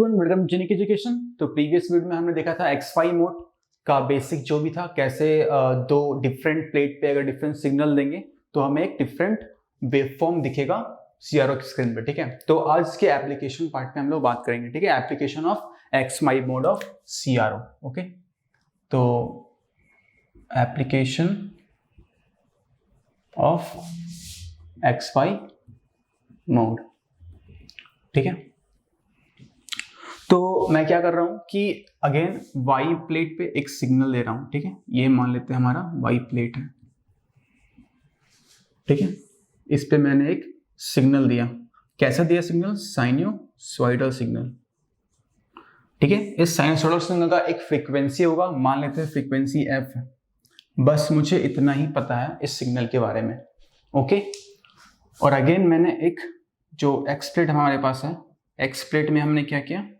Student, welcome to Genic education. तो previous video में हमने देखा था XY मोड का बेसिक जो भी था, कैसे दो डिफरेंट प्लेट पे अगर डिफरेंट सिग्नल देंगे तो हमें एक डिफरेंट वेवफॉर्म दिखेगा CRO की स्क्रीन पे। ठीक है, तो आज के एप्लीकेशन पार्ट में हम लोग बात करेंगे। ठीक है, application of XY mode of CRO। Okay, तो एप्लीकेशन ऑफ XY मोड। ठीक है, तो मैं क्या कर रहा हूं कि अगेन वाई प्लेट पे एक सिग्नल दे रहा हूं। ठीक है, ये मान लेते हैं हमारा वाई प्लेट है। ठीक है, इस पे मैंने एक सिग्नल दिया। कैसा दिया सिग्नल? Sinusoidal signal. ठीक है, इस साइनोसॉइडल सिग्नल का एक फ्रीक्वेंसी होगा, मान लेते हैं फ्रीक्वेंसी एफ है। बस मुझे इतना ही पता है इस सिग्नल के बारे में। ओके, और अगेन मैंने एक जो एक्स प्लेट हमारे पास है, एक्स प्लेट में हमने क्या किया,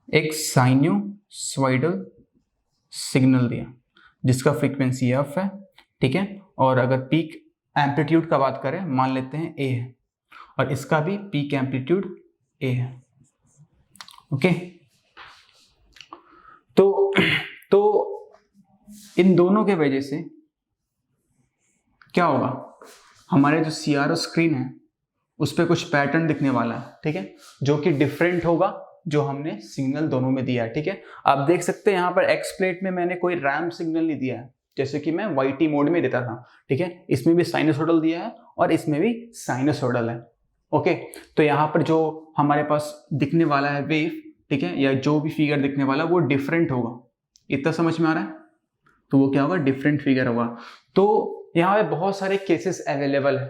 एक साइनोसॉइडल सिग्नल दिया जिसका फ्रीक्वेंसी एफ है। ठीक है, और अगर पीक एम्पलीट्यूड का बात करें, मान लेते हैं ए है, और इसका भी पीक एम्पलीट्यूड ए है। ओके, तो इन दोनों के वजह से क्या होगा, हमारे जो CRO स्क्रीन है उस पर कुछ पैटर्न दिखने वाला है। ठीक है, जो कि डिफरेंट होगा जो हमने सिग्नल दोनों में दिया है। ठीक है, आप देख सकते हैं यहाँ पर एक्स प्लेट में मैंने कोई रैम सिग्नल नहीं दिया है, जैसे कि मैं YT मोड में देता था। ठीक है, इसमें भी साइनोसॉइडल दिया है और इसमें भी साइनोसॉइडल है। ओके, तो यहाँ पर जो हमारे पास दिखने वाला है वेव, ठीक है, या जो भी फिगर दिखने वाला है वो डिफरेंट होगा। इतना समझ में आ रहा है? तो वो क्या होगा, डिफरेंट फिगर होगा। तो यहाँ पे बहुत सारे केसेस अवेलेबल है।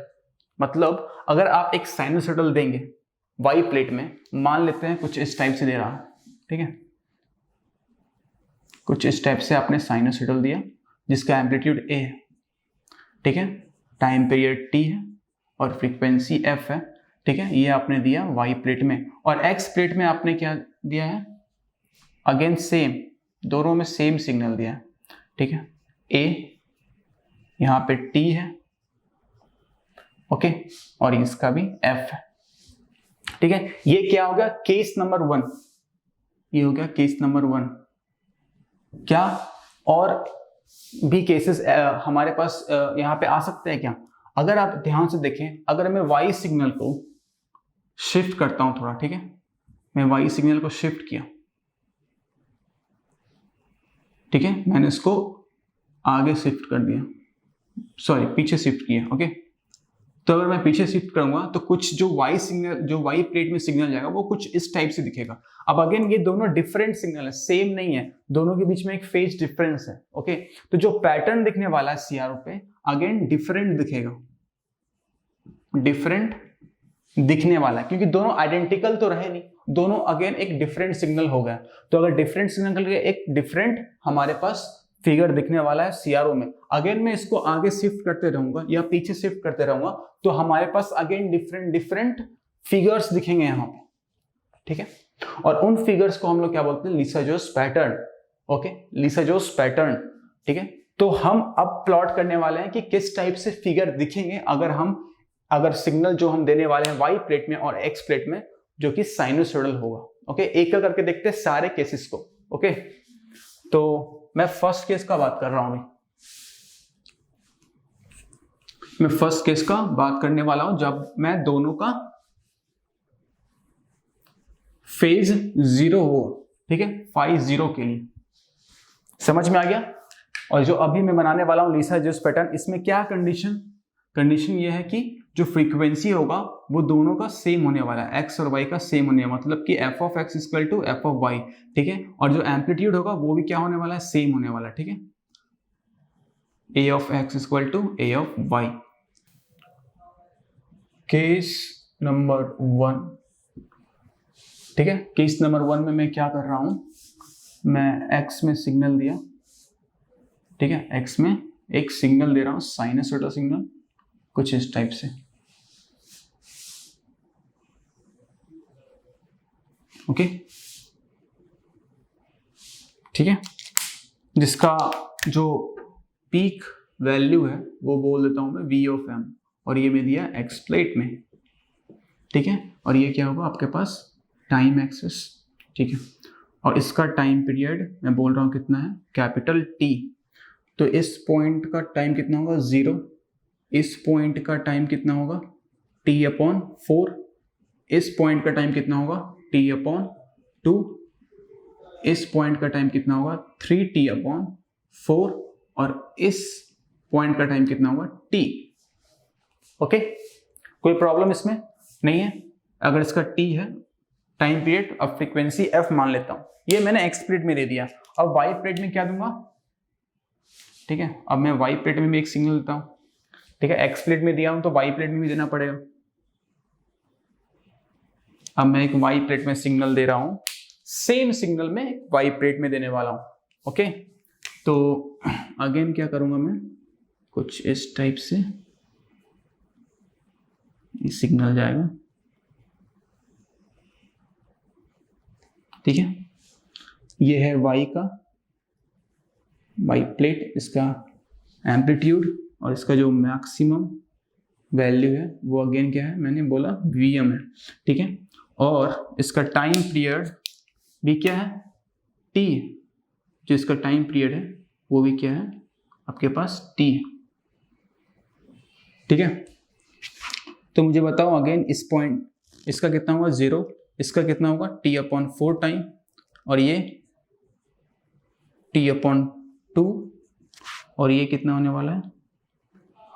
मतलब अगर आप एक साइनोसॉइडल देंगे वाई प्लेट में, मान लेते हैं कुछ इस टाइप से दे रहा। ठीक है, कुछ इस टाइप से आपने साइनोसॉइडल दिया जिसका एम्पलीट्यूड ए है। ठीक है, टाइम पीरियड टी है और फ्रीक्वेंसी एफ है। ठीक है, ये आपने दिया वाई प्लेट में, और एक्स प्लेट में आपने क्या दिया है, अगेन सेम, दोनों में सेम सिग्नल दिया है। ठीक है, ए यहाँ पे टी है, ओके, और इसका भी एफ है। ठीक है, ये क्या हो गया, केस नंबर 1। ये हो गया केस नंबर 1। क्या और भी केसेस हमारे पास यहाँ पे आ सकते हैं क्या? अगर आप ध्यान से देखें, अगर मैं वाई सिग्नल को शिफ्ट करता हूं थोड़ा, ठीक है, मैं वाई सिग्नल को शिफ्ट किया, ठीक है, मैंने इसको आगे शिफ्ट कर दिया, सॉरी पीछे शिफ्ट किया। ओके, तो अगर मैं पीछे शिफ्ट करूंगा तो कुछ जो वाई सिग्नल, जो वाई प्लेट में सिग्नल जाएगा वो कुछ इस टाइप से दिखेगा। अब अगेन ये दोनों डिफरेंट सिग्नल है, सेम नहीं है, दोनों के बीच में एक फेज डिफरेंस है। ओके, तो जो पैटर्न दिखने वाला है CRO पे अगेन डिफरेंट दिखेगा, डिफरेंट दिखने वाला है, क्योंकि दोनों आइडेंटिकल तो रहे नहीं, दोनों अगेन एक डिफरेंट सिग्नल हो गया। तो अगर डिफरेंट सिग्नल के एक डिफरेंट हमारे पास फिगर दिखने वाला है CRO में, अगेन मैं इसको आगे शिफ्ट करते रहूंगा या पीछे शिफ्ट करते रहूंगा तो हमारे पास अगेन डिफरेंट फिगर्स दिखेंगे यहाँ पे। ठीक है, और उन फिगर्स को हम लोग क्या बोलते हैं, Lissajous pattern. Okay, Lissajous pattern. ठीक है, तो हम अब प्लॉट करने वाले हैं कि किस टाइप से फिगर दिखेंगे अगर सिग्नल जो हम देने वाले हैं वाई प्लेट में और एक्स प्लेट में, जो कि साइनोसॉइडल होगा। ओके, एक करके देखते हैं सारे केसेस को। ओके, तो मैं फर्स्ट केस का बात कर रहा हूं। मैं फर्स्ट केस का बात करने वाला हूं जब मैं दोनों का फेज 0 हो। ठीक है, फाई 0 के लिए। समझ में आ गया? और जो अभी मैं बनाने वाला हूं लीसाजोस पैटर्न, इसमें क्या कंडीशन ये है कि जो फ्रीक्वेंसी होगा वो दोनों का सेम होने वाला है, एक्स और वाई का सेम होने वाला, मतलब कि f of x equal to f of y. ठीक है, और जो एम्पलीट्यूड होगा वो भी क्या होने वाला है, सेम होने वाला है। ठीक है, A of x equal to A of Y. Case number 1। ठीक है, केस नंबर 1 में मैं क्या कर रहा हूं, मैं एक्स में सिग्नल दिया। ठीक है, एक्स में एक सिग्नल दे रहा हूं, साइनोसॉइडल सिग्नल, कुछ इस टाइप से। ओके, ठीक है, जिसका जो पीक वैल्यू है वो बोल देता हूं मैं V ऑफ M, और ये मैं दिया एक्स प्लेट में। ठीक है, और ये क्या होगा आपके पास टाइम एक्सेस, ठीक है। और इसका टाइम पीरियड मैं बोल रहा हूँ कितना है, कैपिटल टी। तो इस पॉइंट का टाइम कितना होगा 0, इस पॉइंट का टाइम कितना होगा t/4, इस पॉइंट का टाइम कितना होगा t/2, इस पॉइंट का टाइम कितना होगा 3t/4 और इस पॉइंट का टाइम कितना होगा t। ओके, कोई प्रॉब्लम इसमें नहीं है। अगर इसका t है टाइम पीरियड, अब फ्रीक्वेंसी f मान लेता हूं, ये मैंने x पीरियड में दे दिया। अब y पीरियड में क्या दूंगा, ठीक है। अब मैं y पीरियड में भी एक सिग्नल देता हूं, ठीक है। x पीरियड में दिया हूं तो y पीरियड में भी देना पड़ेगा। अब मैं एक y पीरियड में सिग्नल दे रहा हूं, सेम सिग्नल में y पीरियड में देने वाला हूं। ओके, तो अगेन क्या करूंगा मैं, कुछ इस टाइप से सिग्नल जाएगा, ठीक है। ये है y का, y प्लेट, इसका एम्पलीट्यूड और इसका जो मैक्सिमम वैल्यू है वो अगेन क्या है, मैंने बोला Vm है, ठीक है। और इसका टाइम पीरियड भी क्या है t, जो इसका टाइम पीरियड है वो भी क्या है आपके पास t, ठीक है। तो मुझे बताओ अगेन इस पॉइंट, इसका कितना होगा 0, इसका कितना होगा t/4 टाइम, और ये t/2, और ये कितना होने वाला है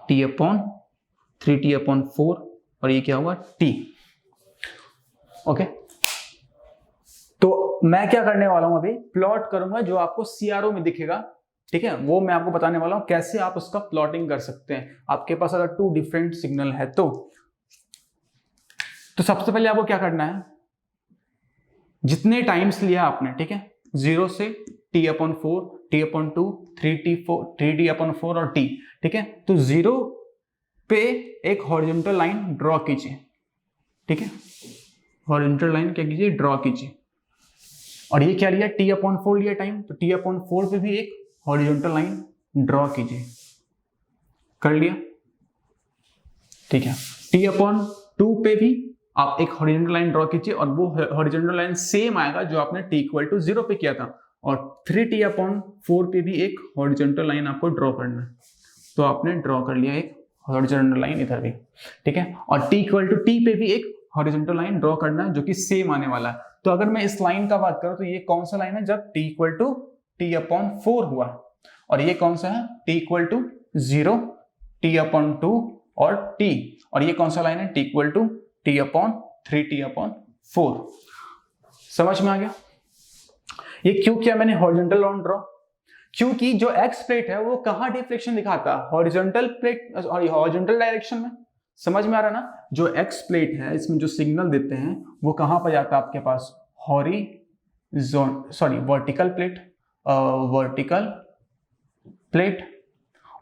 t/3t/4, और ये क्या होगा t। ओके, तो मैं क्या करने वाला हूं, अभी प्लॉट करूंगा जो आपको CRO में दिखेगा, ठीक है। वो मैं आपको बताने वाला हूं कैसे आप उसका प्लॉटिंग कर सकते हैं। आपके पास अगर 2 डिफरेंट सिग्नल है तो सबसे पहले आपको क्या करना है, जितने टाइम्स लिया आपने, ठीक है, 0 से t/4, t/2, 3t/4 और t, ठीक है। तो 0 पे एक हॉरिजॉन्टल लाइन ड्रॉ कीजिए, ठीक है। हॉरिजॉन्टल लाइन क्या कीजिए, ड्रॉ कीजिए। और ये क्या लिया, t/4 लिया टाइम, तो t/4 पे भी एक हॉरिजॉन्टल लाइन ड्रॉ कीजिए। कर लिया, ठीक है। t/2 पे भी आप एक हॉरिजॉन्टल लाइन ड्रॉ कीजिए, और वो हॉरिजॉन्टल लाइन सेम आएगा जो आपने t=0 पे किया था। और 3t/4 पे भी एक हॉरिजॉन्टल लाइन आपको ड्रॉ करना है, तो आपने ड्रॉ कर लिया एक हॉरिजॉन्टल लाइन इधर भी, ठीक है। और t पे भी एक हॉरिजॉन्टल लाइन ड्रॉ करना है जो कि सेम आने वाला है। तो अगर मैं इस लाइन का बात करूं तो ये कौन सा लाइन है, जब t=t/4 हुआ, और ये कौन सा है t=0, t/2 और t, और ये कौन सा लाइन है t=t/3t/4। समझ में आ गया? ये क्यों किया मैंने हॉरिजॉन्टल लाइन ड्रॉ, क्योंकि जो एक्स प्लेट है वो कहां डिफ्लेक्शन दिखाता है, हॉरिजॉन्टल प्लेट और हॉरिजॉन्टल डायरेक्शन में। समझ में आ रहा ना, जो एक्स प्लेट है इसमें जो सिग्नल देते हैं वो कहां पर जाता है आपके पास, वर्टिकल प्लेट, वर्टिकल प्लेट।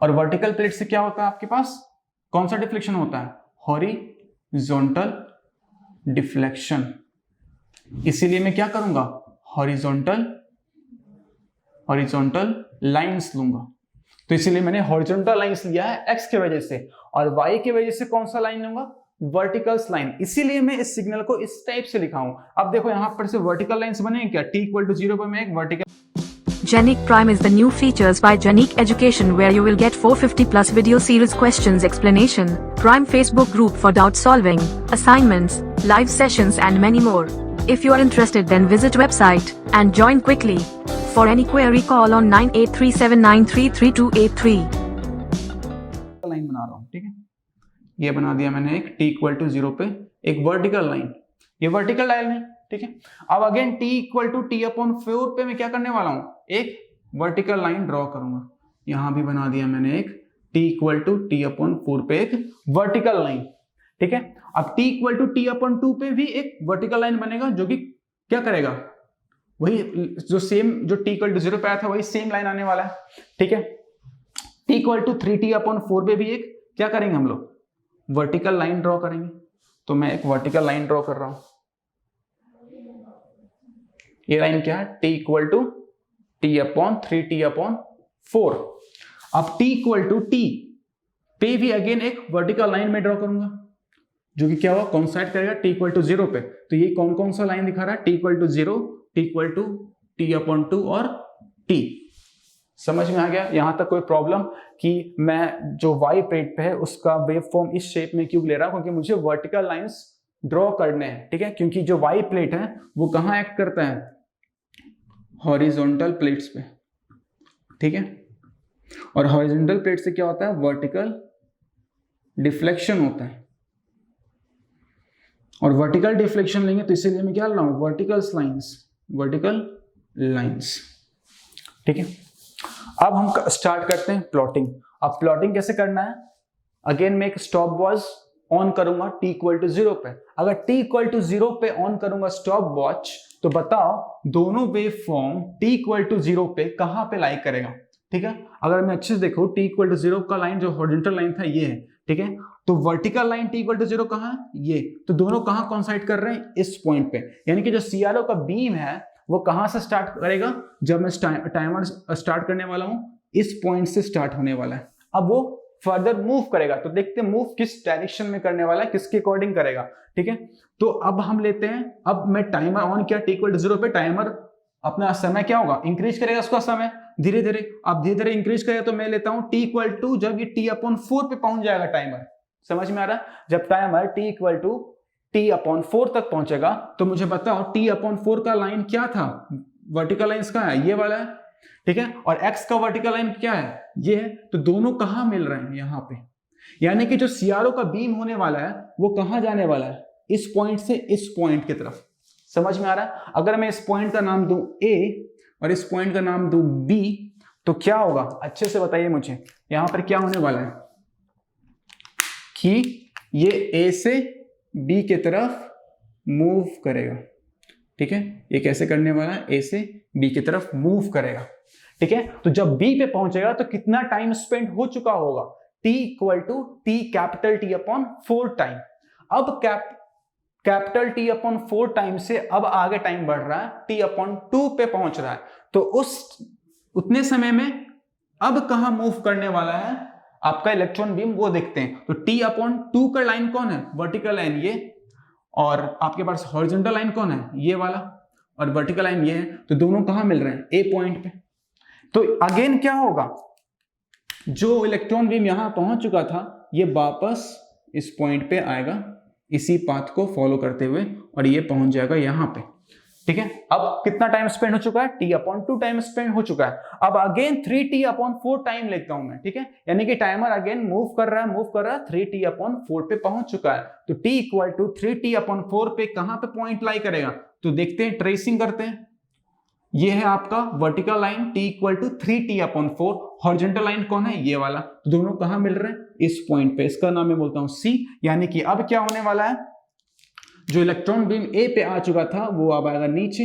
और वर्टिकल प्लेट से क्या होता है आपके पास, कौन सा डिफ्लेक्शन होता है, हॉरिजॉन्टल डिफ्लेक्शन। इसीलिए मैं क्या करूंगा, हॉरिजॉन्टल लाइंस लूंगा। तो इसीलिए मैंने हॉरिजॉन्टल लाइंस लिया है एक्स के वजह से, और वाई के वजह से कौन सा लाइन लूंगा, वर्टिकल्स लाइन। इसीलिए मैं इस सिग्नल को इस टाइप से लिखा हूं। अब देखो यहां पर से वर्टिकल लाइंस बने क्या, t=0 पर मैं एक vertical. Genic Prime is the new features by Genic Education where you will get 450 plus video series questions explanation, Prime Facebook group for doubt solving, assignments, live sessions and many more. If you are interested then visit website and join quickly. For any query call on 9837933283. Line बना रहा हूं, ठीक है। ये बना दिया मैंने एक t=0 पे एक वर्टिकल लाइन, ये वर्टिकल लाइन है, ठीक है। अब अगेन t=t/4 पे मैं क्या करने वाला हूं, एक वर्टिकल लाइन ड्रॉ करूंगा। यहां भी बना दिया मैंने एक t=t/4 पे एक वर्टिकल लाइन, ठीक है। अब t=t/2 पे भी एक वर्टिकल लाइन बनेगा जो कि क्या करेगा, वही जो सेम जो t=0 पे आया था वही सेम लाइन आने वाला है, ठीक है। t=3t/4 पे भी एक क्या करेंगे हम लोग, वर्टिकल लाइन ड्रॉ करेंगे। तो मैं एक वर्टिकल लाइन ड्रॉ कर रहा हूं, ये लाइन क्या है, t=t/3t/4। अब t पे भी अगेन एक वर्टिकल लाइन में ड्रॉ करूंगा, जो कि क्या हुआ, कॉन्साइड करेगा t इक्वल टू 0 पे। तो ये कौन कौन सा लाइन दिखा रहा है, t equal to 0, t equal to t/2 और t। समझ में आ गया यहां तक कोई प्रॉब्लम कि मैं जो y प्लेट पे है उसका वेव फॉर्म इस शेप में क्यों ले रहा हूं, क्योंकि मुझे वर्टिकल लाइंस ड्रॉ करने हैं, ठीक है। क्योंकि जो y प्लेट है वो कहां एक्ट करता है, हॉरिजॉन्टल प्लेट्स पे, ठीक है। और हॉरिजॉन्टल प्लेट से क्या होता है, वर्टिकल डिफ्लेक्शन होता है। और वर्टिकल डिफ्लेक्शन लेंगे तो इसीलिए मैं क्या ले रहा हूं, वर्टिकल लाइंस, ठीक है। अब हम स्टार्ट करते हैं प्लॉटिंग। अब प्लॉटिंग कैसे करना है, अगेन मैं एक स्टॉप वॉच ऑन करूंगा t इक्वल टू 0 पे। अगर t इक्वल टू 0 पे ऑन करूंगा स्टॉप वॉच, तो बताओ दोनों wave form t equal to 0 पे कहां पे लाई करेगा, ठीक है। अगर मैं अच्छे से देखो t इक्वल टू 0 का लाइन जो हॉरिजॉन्टल लाइन था ये है, ठीक है। तो vertical line t equal to 0 कहां है, ये। तो दोनों कहां कॉन्साइड कर रहे हैं, इस पॉइंट पे। यानी कि जो CRO का बीम है वो कहां से स्टार्ट करेगा, जब मैं टाइमर स्टार्ट करने वाला हूं इस पॉइंट से स्टार्ट होने वाला है। अब वो फर्दर मूव करेगा, तो देखते हैं मूव किस डायरेक्शन में करने वाला है, किसके अकॉर्डिंग करेगा, ठीक है। तो अब हम लेते हैं, अब मैं टाइमर ऑन किया t इक्वल टू 0 पे, टाइमर अपना समय क्या होगा, इंक्रीज करेगा उसका समय धीरे धीरे। अब धीरे धीरे इंक्रीज करेगा तो मैं लेता हूं t इक्वल टू, जब ये t/4 पे पहुंच जाएगा टाइमर, समझ में आ रहा है। जब timer t equal to t/4 तक पहुंचेगा तो मुझे बताओ t/4 का लाइन क्या था, वर्टिकल लाइन इसका है, ये वाला है, ठीक है। और x का वर्टिकल लाइन क्या है, ये है। तो दोनों कहां मिल रहे हैं, यहां पे। यानी कि जो CRO का बीम होने वाला है वो कहां जाने वाला है, इस पॉइंट से इस पॉइंट की तरफ। समझ में आ रहा है। अगर मैं इस पॉइंट का नाम दूं A और इस पॉइंट का नाम दूं B, तो क्या होगा, अच्छे से बताइए मुझे। यहां पर क्या होने वाला है कि ये A से B की तरफ मूव करेगा, ठीक है। ये कैसे करने वाला है, A से B की तरफ मूव करेगा, ठीक है। तो जब B पे पहुंचेगा तो कितना टाइम स्पेंड हो चुका होगा, t equal to T/4 time. अब कैपिटल T/4 टाइम से अब आगे टाइम बढ़ रहा है, T/2 पे पहुंच रहा है। तो उतने समय में अब कहां मूव करने वाला है आपका इलेक्ट्रॉन बीम, वो देखते हैं। तो T/2 का लाइन कौन है, वर्टिकल लाइन ये, और आपके पास हॉरिजॉन्टल लाइन कौन है, ये वाला, और वर्टिकल लाइन ये है। तो दोनों कहां मिल रहे हैं, A पॉइंट पे। तो अगेन क्या होगा, जो इलेक्ट्रॉन बीम यहां पहुंच चुका था ये वापस इस पॉइंट पे आएगा, इसी पाथ को फॉलो करते हुए, और ये पहुंच जाएगा यहां पे, ठीक है। अब कितना टाइम स्पेंड हो चुका है, t/2 टाइम स्पेंड हो चुका है। अब अगेन 3t/4 टाइम लेता हूं मैं, ठीक है। यानी कि टाइमर अगेन मूव कर रहा है 3t/4 पे पहुंच चुका है। तो t इक्वल टू 3t/4 पे कहां पे पॉइंट लाई करेगा, तो देखते हैं, ट्रेसिंग करते हैं। ये है आपका vertical line t equal to 3t/4, horizontal line कौन है, ये वाला। तो दोनों कहां मिल रहे हैं, इस पॉइंट पे। इसका नाम मैं बोलता हूं C। यानी कि अब क्या होने वाला है, जो इलेक्ट्रॉन बीम A पे आ चुका था वो अब आएगा नीचे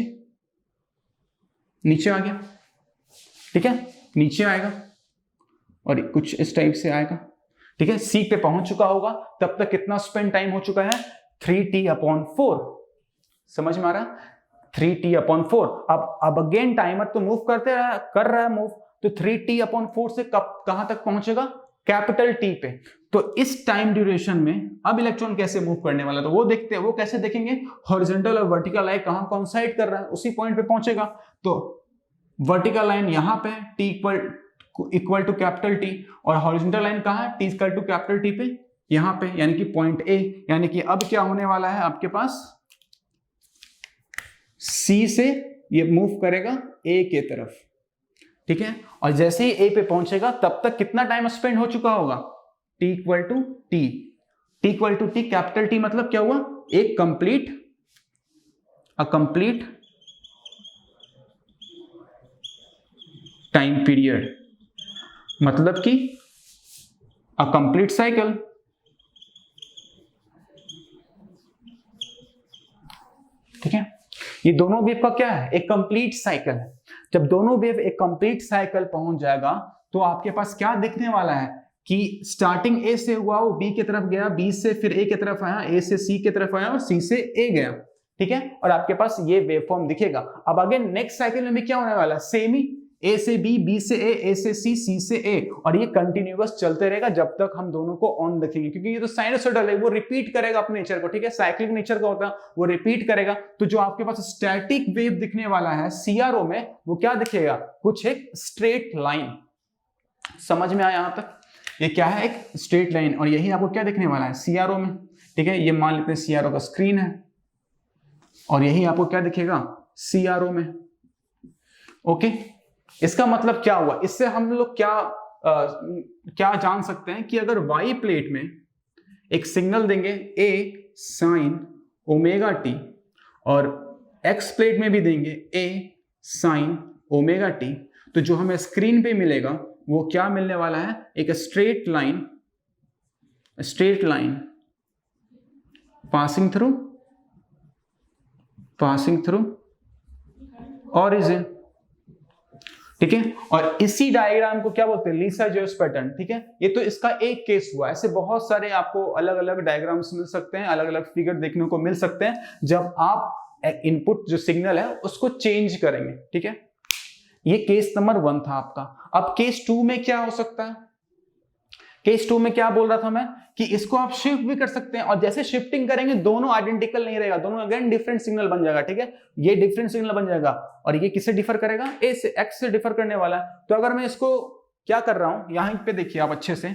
आ गया, ठीक है, नीचे आएगा और कुछ इस टाइप से आएगा, ठीक है। C पे पहुंच चुका होगा, तब तक कितना स्पेंड टाइम हो चुका है, 3t/4। समझ में आ रहा है, 3t/4। अब अगेन टाइमर तो मूव कर रहा है मूव, तो 3t/4 से कहां तक पहुंचेगा, कैपिटल T पे। तो इस टाइम ड्यूरेशन में अब इलेक्ट्रॉन कैसे मूव करने वाला, तो वो देखते हैं। वो कैसे देखेंगे, हॉरिजॉन्टल और वर्टिकल लाइन कहां कॉन्साइड कर रहा है, उसी पॉइंट पे पहुंचेगा। तो वर्टिकल लाइन यहां पे t equal to capital T, और हॉरिजॉन्टल लाइन कहां है, t equal to capital T पे, यहां पे, यानी कि पॉइंट A। यानी कि अब क्या होने वाला है आपके पास, C से ये मूव करेगा A के तरफ, ठीक है। और जैसे ही A पे पहुंचेगा तब तक कितना टाइम स्पेंड हो चुका होगा, t equal to T capital T मतलब क्या हुआ, एक कंप्लीट टाइम पीरियड, मतलब कि अ कंप्लीट साइकिल, ठीक है। ये दोनों वेव का क्या है, एक कंप्लीट साइकिल है। जब दोनों वेव एक कंप्लीट साइकिल पहुंच जाएगा तो आपके पास क्या दिखने वाला है कि स्टार्टिंग A से हुआ वो B की तरफ गया, B से फिर A की तरफ आया, A से C की तरफ आया और C से A गया, ठीक है। और आपके पास ये वेव फॉर्म दिखेगा। अब अगेन नेक्स्ट साइकिल में भी क्या होने वाला है, सेम ही, ए से बी, बी से ए से सी से ए, और ये कंटिन्यूअस चलते रहेगा जब तक हम दोनों को ऑन रखेंगे, क्योंकि ये तो साइनसॉइडल है, वो रिपीट करेगा अपने नेचर को, ठीक है, साइक्लिक नेचर का होता है, वो रिपीट करेगा। तो जो आपके पास स्टैटिक वेव दिखने वाला है सीआरओ में, वो क्या दिखेगा, कुछ एक स्ट्रेट लाइन। समझ में आया यहां तक? ये क्या है, एक स्ट्रेट लाइन, और यही आपको क्या दिखने वाला है सीआरओ में, ठीक है। ये मान लेते हैं सीआरओ का स्क्रीन है, और यही आपको क्या दिखेगा सीआरओ में। ओके, इसका मतलब क्या हुआ, इससे हम लोग क्या जान सकते हैं कि अगर वाई प्लेट में एक सिग्नल देंगे ए साइन ओमेगा टी, और एक्स प्लेट में भी देंगे ए साइन ओमेगा टी, तो जो हमें स्क्रीन पे मिलेगा वो क्या मिलने वाला है, एक straight line passing through origin, ठीक है। और इसी डायग्राम को क्या बोलते हैं, लीसा-जोस पैटर्न, ठीक है। ये तो इसका एक केस हुआ, ऐसे बहुत सारे आपको अलग अलग डायग्राम्स मिल सकते हैं, अलग अलग फिगर देखने को मिल सकते हैं जब आप इनपुट जो सिग्नल है उसको चेंज करेंगे, ठीक है। ये केस नंबर 1 था आपका। अब केस 2 में क्या हो सकता है, केस 2 में क्या बोल रहा था मैं कि इसको आप शिफ्ट भी कर सकते हैं, और जैसे शिफ्टिंग करेंगे दोनों आइडेंटिकल नहीं रहेगा, दोनों अगेन डिफरेंट सिग्नल बन जाएगा, ठीक है। ये डिफरेंट सिग्नल बन जाएगा, और ये किससे डिफर करेगा, ए से, एक्स से डिफर करने वाला है। तो अगर मैं इसको क्या कर रहा हूं, यहां पे देखिए आप अच्छे से,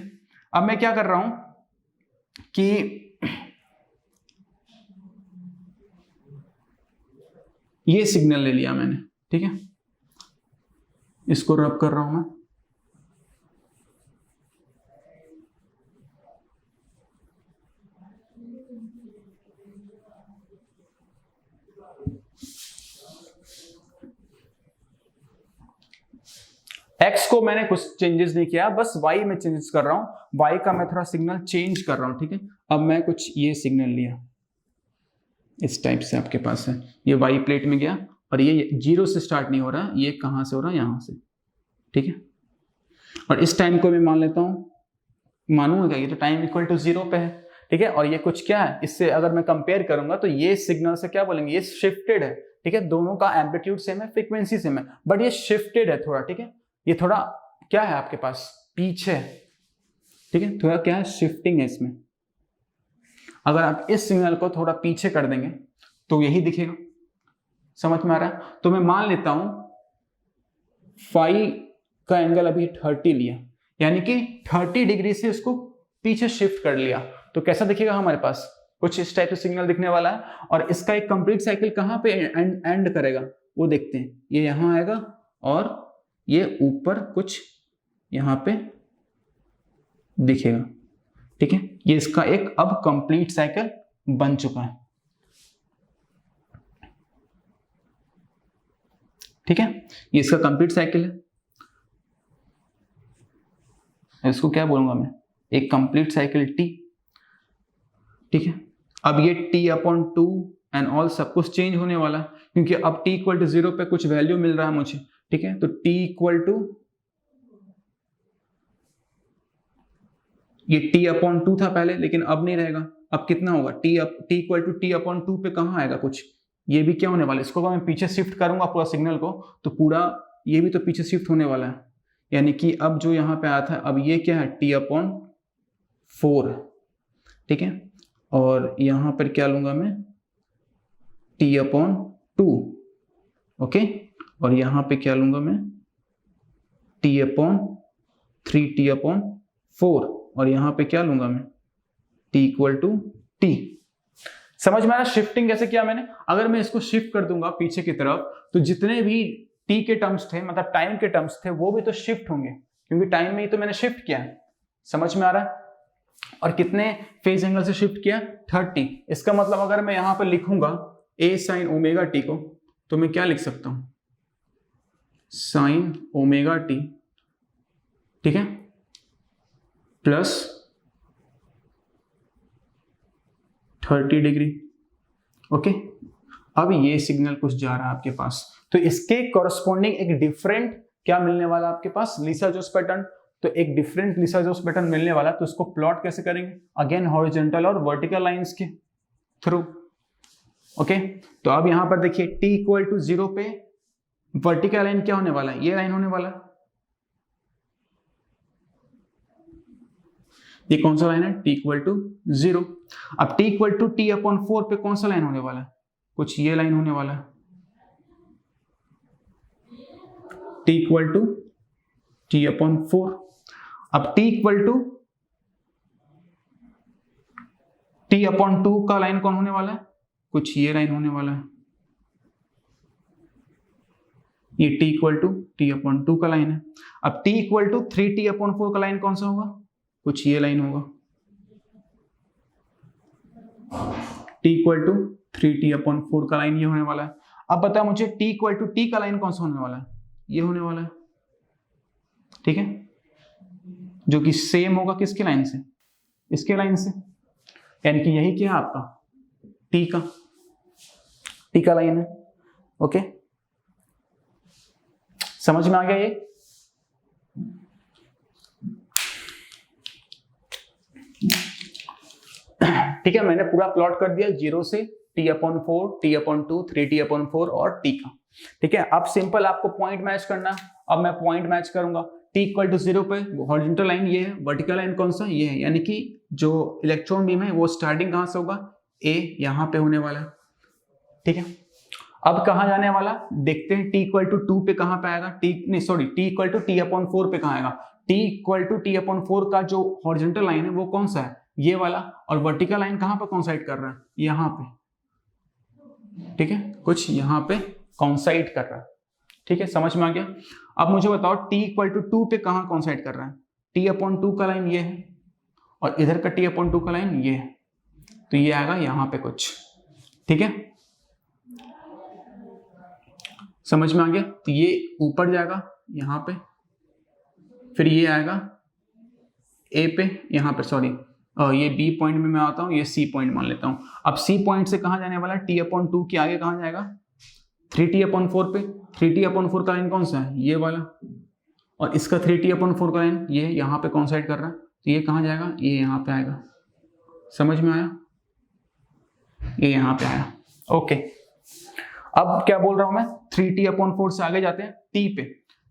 अब मैं क्या कर रहा हूं कि ये सिग्नल ले लिया मैंने, ठीक है, इसको रब कर रहा हूं मैं, एक्स को मैंने कुछ चेंजेस नहीं किया, बस वाई में चेंजेस कर रहा हूं, वाई का मैं थोड़ा सिग्नल चेंज कर रहा हूं, ठीक है। अब मैं कुछ ये सिग्नल लिया, इस टाइप से आपके पास है, ये वाई प्लेट में गया, और ये 0 से स्टार्ट नहीं हो रहा, ये कहां से हो रहा है, यहां से, ठीक है। और इस टाइम को मैं मान लेता हूं, मानूंगा क्या, ये तो टाइम इक्वल टू 0 पे है, ठीक है। और ये कुछ क्या है, इससे अगर मैं कंपेयर करूंगा तो ये सिग्नल से क्या बोलेंगे, ये शिफ्टेड है, ठीक है, दोनों का एम्पलीट्यूड सेम है, फ्रीक्वेंसी सेम है, बट ये शिफ्टेड है थोड़ा, ठीक है। ये थोड़ा क्या है आपके पास, पीछे, ठीक है, थोड़ा क्या है, शिफ्टिंग है इसमें। अगर आप इस सिग्नल को थोड़ा पीछे कर देंगे तो यही दिखेगा, समझ में आ रहा है। तो मैं मान लेता हूं फाई का एंगल अभी 30 लिया, यानी कि 30 डिग्री से इसको पीछे शिफ्ट कर लिया, तो कैसा दिखेगा हमारे पास, कुछ इस टाइप से सिग्नल दिखने वाला है। और इसका एक कंप्लीट साइकिल कहां पे एंड करेगा वो देखते हैं, ये यहां आएगा और ये ऊपर कुछ यहां पे दिखेगा, ठीक है। ये इसका एक अब कंप्लीट साइकिल बन चुका है, ठीक है, ये इसका कंप्लीट साइकिल है। इसको क्या बोलूंगा मैं, एक कंप्लीट साइकिल टी, ठीक है। अब ये t/2 एंड ऑल सब कुछ चेंज होने वाला है, क्योंकि अब t इक्वल टू 0 पे कुछ वैल्यू मिल रहा है मुझे, ठीक है। तो t इक्वल टू, ये t/2 था पहले, लेकिन अब नहीं रहेगा, अब कितना होगा, t इक्वल टू t/2 पे कहां आएगा कुछ, ये भी क्या होने वाला है, इसको अगर मैं पीछे शिफ्ट करूंगा पूरा सिग्नल को, तो पूरा ये भी तो पीछे शिफ्ट होने वाला है, यानी कि अब जो यहां पे आया था, अब ये क्या है, t/4, ठीक है। और यहां पर क्या लूंगा मैं, t/2, ओके। और यहां पे क्या लूंगा मैं, t/3, t/4, और यहां पे क्या लूंगा मैं, t इक्वल टू t। समझ में आ रहा शिफ्टिंग कैसे किया मैंने। अगर मैं इसको शिफ्ट कर दूंगा पीछे की तरफ, तो जितने भी t के टर्म्स थे, मतलब टाइम के टर्म्स थे, वो भी तो शिफ्ट होंगे, क्योंकि टाइम में ही तो मैंने शिफ्ट किया है, समझ में आ रहा है। और कितने फेज एंगल से शिफ्ट किया, 30। इसका मतलब अगर मैं यहां पर लिखूंगा a साइन ओमेगा टी को, तो मैं क्या लिख सकता हूं, साइन ओमेगा टी, ठीक है, प्लस 30 डिग्री, ओके। अब ये सिग्नल कुछ जा रहा है आपके पास, तो इसके कॉरस्पॉन्डिंग एक डिफरेंट क्या मिलने वाला आपके पास, लीसा-जोस पैटर्न। तो एक डिफरेंट लीसा-जोस पैटर्न मिलने वाला, तो इसको प्लॉट कैसे करेंगे, अगेन हॉरिजॉन्टल और वर्टिकल लाइंस के थ्रू, ओके। तो अब यहां पर देखिए t इक्वल टू 0 पे वर्टिकल लाइन क्या होने वाला है, ये लाइन होने वाला है। ये कौन सा लाइन है, t इक्वल टू 0। अब t equal to t upon 4 पे कौन सा लाइन होने वाला है, कुछ ये लाइन होने वाला है, t equal to t upon 4। अब t equal to t upon 2 का लाइन कौन होने वाला है, कुछ ये लाइन होने वाला है, ये t equal to t upon 2 का लाइन है। अब t equal to 3t upon 4 का लाइन कौन सा होगा, कुछ ये लाइन होगा, t equal to 3t upon 4 का लाइन ये होने वाला है। अब बताओ मुझे t इक्वल टू t का लाइन कौन सा होने वाला है, ये होने वाला है, ठीक है, जो कि सेम होगा किसके लाइन से, इसके लाइन से, यानी कि यही क्या है आपका t का लाइन है। ओके, समझ में आ गया ये। ठीक है, मैंने पूरा प्लॉट कर दिया 0 से t upon 4, t upon 2, 3t upon 4 और t का। ठीक है, अब सिंपल आपको पॉइंट मैच करना है। अब मैं पॉइंट मैच करूंगा, t इक्वल टू 0 पे हॉरिजॉन्टल लाइन ये है, वर्टिकल लाइन कौन सा, ये है, यानी कि जो इलेक्ट्रॉन बीम है वो स्टार्टिंग कहां से होगा, a यहां पे होने वाला है। ठीक है, अब कहां जाने वाला देखते हैं, t इक्वल टू 2 पे कहां पे आएगा, t equal to t upon 4 पे कहां आएगा, t equal to t upon 4 का जो हॉरिजॉन्टल लाइन है वो कौन सा है, ये वाला, और वर्टिकल लाइन कहां पे कॉन्साइड कर रहा है, यहां पे। ठीक है, कुछ यहां पे कॉन्साइड कर रहा है। ठीक है, समझ में आ गया। अब मुझे बताओ t इक्वल टू 2 पे कहां कॉन्साइड कर रहा है, t अपॉन 2 का लाइन ये है और इधर का t अपॉन 2 का लाइन ये है, तो ये आएगा यहां पे कुछ। ठीक है, समझ में आ गया। तो ये ऊपर जाएगा यहां पे, फिर ये आएगा a पे, यहां पे सॉरी ये b पॉइंट में मैं आता हूं, ये c पॉइंट मान लेता हूं। अब c पॉइंट से कहां जाने वाला है, t अपॉन 2 के आगे कहां जाएगा, 3t अपॉन 4 पे। 3t अपॉन 4 का लाइन कौन सा है, ये वाला, और इसका 3t अपॉन 4 का लाइन ये यहां पे कॉन्साइड कर रहा है, तो ये कहां जाएगा, ये यहां पे आएगा। समझ में आया, ये यहां पे आया। ओके, अब क्या बोल रहा हूं मैं, 3t अपॉन 4 से आगे जाते हैं t पे,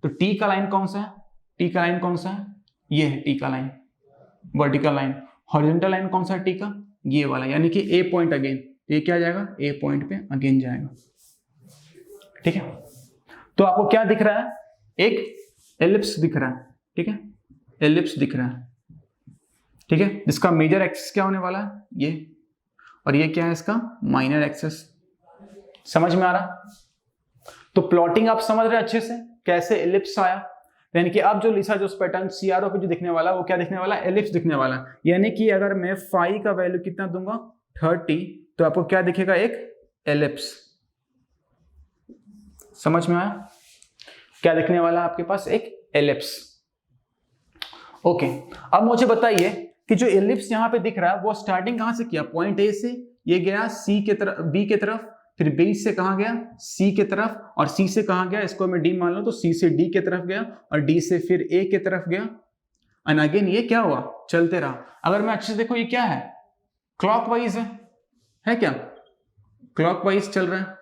तो t का लाइन कौन सा है, t का लाइन कौन सा है, ये है t का line, vertical line. Horizontal line कौन सा है t का, ये वाला, यानी कि a पॉइंट अगेन, ये क्या जाएगा, a पॉइंट पे अगेन जाएगा। ठीक है, तो आपको क्या दिख रहा है, एक एलिप्स दिख रहा है। ठीक है, एलिप्स दिख रहा है। ठीक है, जिसका मेजर एक्सिस क्या होने वाला है, ये, और ये क्या है इसका माइनर एक्सिस। समझ में आ रहा, तो प्लॉटिंग आप समझ रहे अच्छे से, कैसे एलिप्स आया, यानी कि अब जो लिसा जो पैटर्न सीआरओ पे जो दिखने वाला है वो क्या दिखने वाला है, एलिप्स दिखने वाला है। यानी कि अगर मैं फाई का वैल्यू कितना दूंगा 30, तो आपको क्या दिखेगा, एक एलिप्स। समझ में आया, क्या दिखने वाला है आपके पास, एक एलिप्स। ओके, अब मुझे बताइए कि जो एलिप्स यहां पे दिख रहा है वो स्टार्टिंग कहां से किया, पॉइंट ए से, ये गया सी के तरफ, बी के तरफ, फिर बी से कहां गया, सी के तरफ, और सी से कहां गया, इसको मैं डी मान लूं, तो सी से डी के तरफ गया, और डी से फिर ए के तरफ गया, एंड अगेन ये क्या हुआ, चलते रहा। अगर मैं अच्छे से देखो, ये क्या है, क्लॉकवाइज है क्या, क्लॉकवाइज चल रहा है।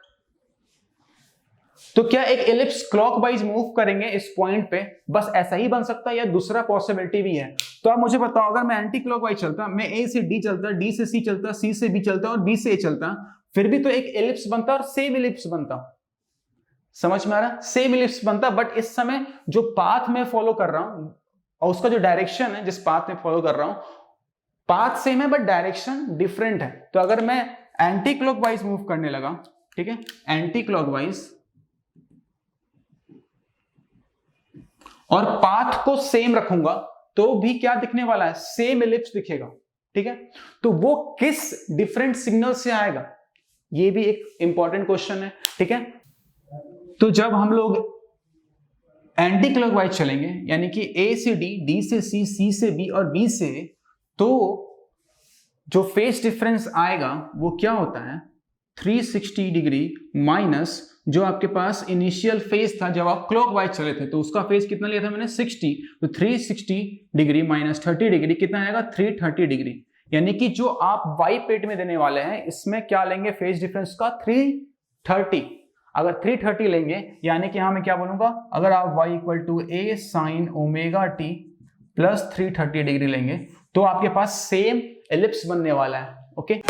तो क्या एक एलिप्स क्लॉकवाइज मूव करेंगे इस पॉइंट पे, बस ऐसा ही बन सकता है या दूसरा पॉसिबिलिटी भी है। तो आप मुझे बताओ, अगर मैं एंटी क्लॉकवाइज चलता, मैं ए से डी चलता, डी से सी चलता, सी से बी चलता और बी से ए चलता, फिर भी तो एक एलिप्स बनता और सेम एलिप्स बनता। समझ में आ रहा, सेम एलिप्स बनता, बट इस समय जो पाथ में फॉलो कर रहा हूं और उसका जो डायरेक्शन है, जिस पाथ में फॉलो कर रहा हूं, पाथ सेम है बट डायरेक्शन डिफरेंट है। तो अगर मैं एंटी क्लॉकवाइज मूव करने लगा, ठीक है, एंटी क्लॉकवाइज, और पाथ को सेम रखूंगा, तो भी क्या दिखने वाला है, सेम एलिप्स दिखेगा। ठीक है, तो वो किस डिफरेंट सिग्नल से आएगा, ये भी एक इंपॉर्टेंट क्वेश्चन है। ठीक है, तो जब हम लोग एंटी क्लॉकवाइज चलेंगे, यानी कि ए से डी, डी से सी, सी से बी और बी से, तो जो फेज डिफरेंस आएगा वो क्या होता है, 360 डिग्री माइनस जो आपके पास इनिशियल फेज था जब आप क्लॉकवाइज चले थे, तो उसका फेज कितना लिया था मैंने, 60, तो 360 डिग्री माइनस 30 डिग्री कितना आएगा, 330 डिग्री। यानी कि जो आप वाई पेट में देने वाले हैं, इसमें क्या लेंगे फेज डिफरेंस का, 330। अगर 330 लेंगे यानी कि यहाँ मैं क्या बोलूंगा, अगर आप y equal to a sine omega t plus 330 degree लेंगे तो आपके पास सेम एलिप्स बनने वाला है। ओके